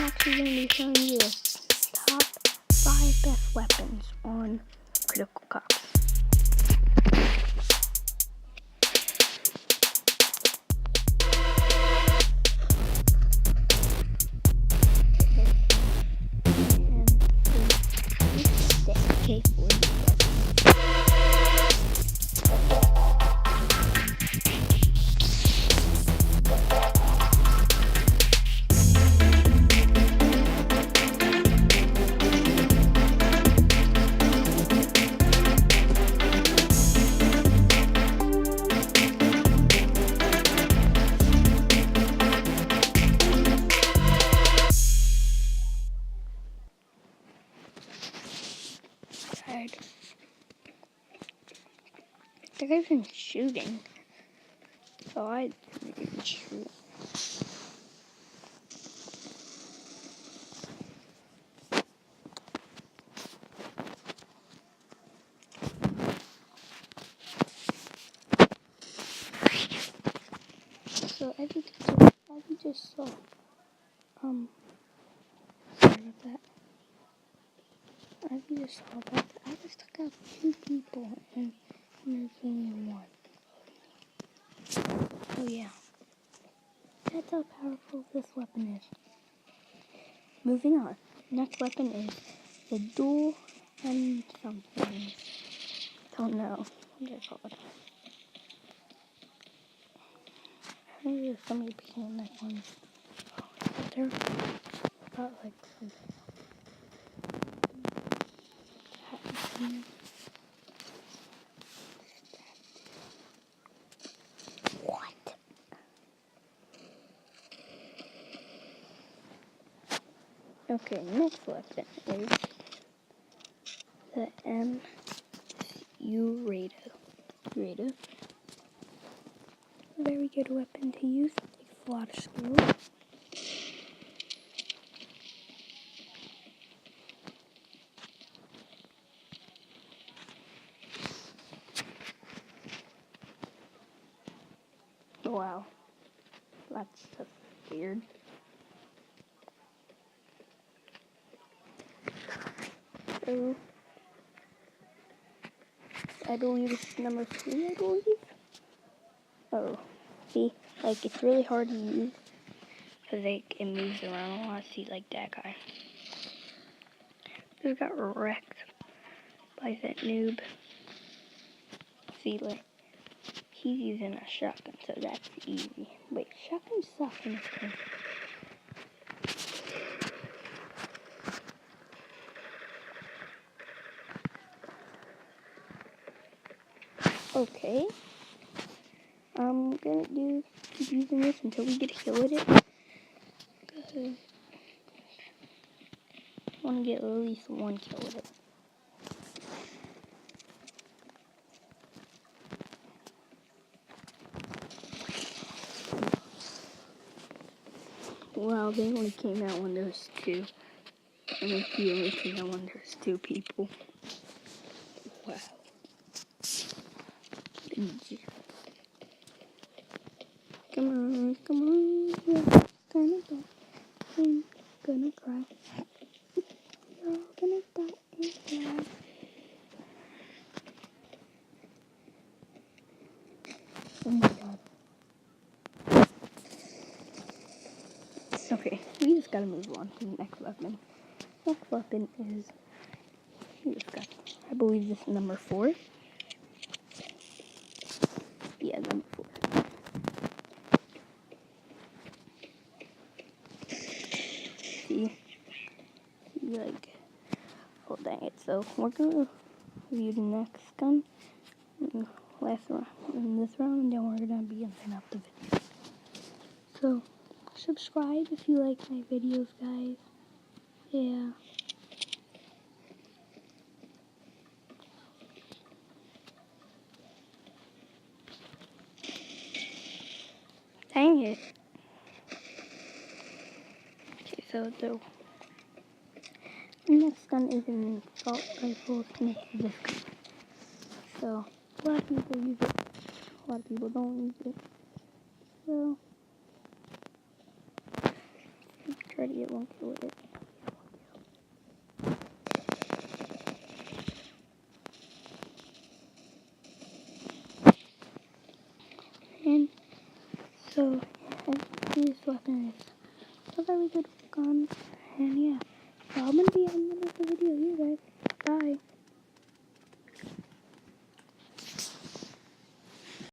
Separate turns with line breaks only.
actually going to be showing you the top 5 best weapons on Critical Cops. The guy's been shooting, so I didn't shoot. So as you just saw, sorry about that. As you just saw about that, I just took out 2 people and there's only 1. Oh yeah. That's how powerful this weapon is. Moving on. Next weapon is the dual and something. Don't know what they're called. I think there's somebody picking that one. Oh, they're about like what? Okay, next weapon is the MU Raider. Very good weapon to use. Takes a lot of skill. Wow, that's just weird. So, I believe it's number 3, I believe. Oh, see, like, it's really hard to use, because, like, it moves around a lot. See, like, that guy. Just got wrecked by that noob. See, like, he's using a shotgun, so that's easy. Wait, shotguns suck in this game. Okay. I'm gonna keep using this until we get a kill with it. I want to get at least 1 kill with it. Wow, they only came out when there was 2. I mean, he only came out when there was 2 people. Wow. Come on, come on. We're gonna cry. We're all gonna die inside. Oh my god. Okay, we just gotta move on to the next weapon. Next weapon is, I believe this is number 4. Yeah, number 4. See, like, oh dang it. So we're gonna review the next gun, last round, in this round, and then we're gonna be ending up the video. So subscribe if you like my videos, guys. Yeah. Dang it. Okay, so the next gun is an assault rifle next to this gun. So a lot of people use it, a lot of people don't use it. So try Freddy, it won't kill it. And so, this weapon is a very good gun. And yeah, so I'm gonna be ending the video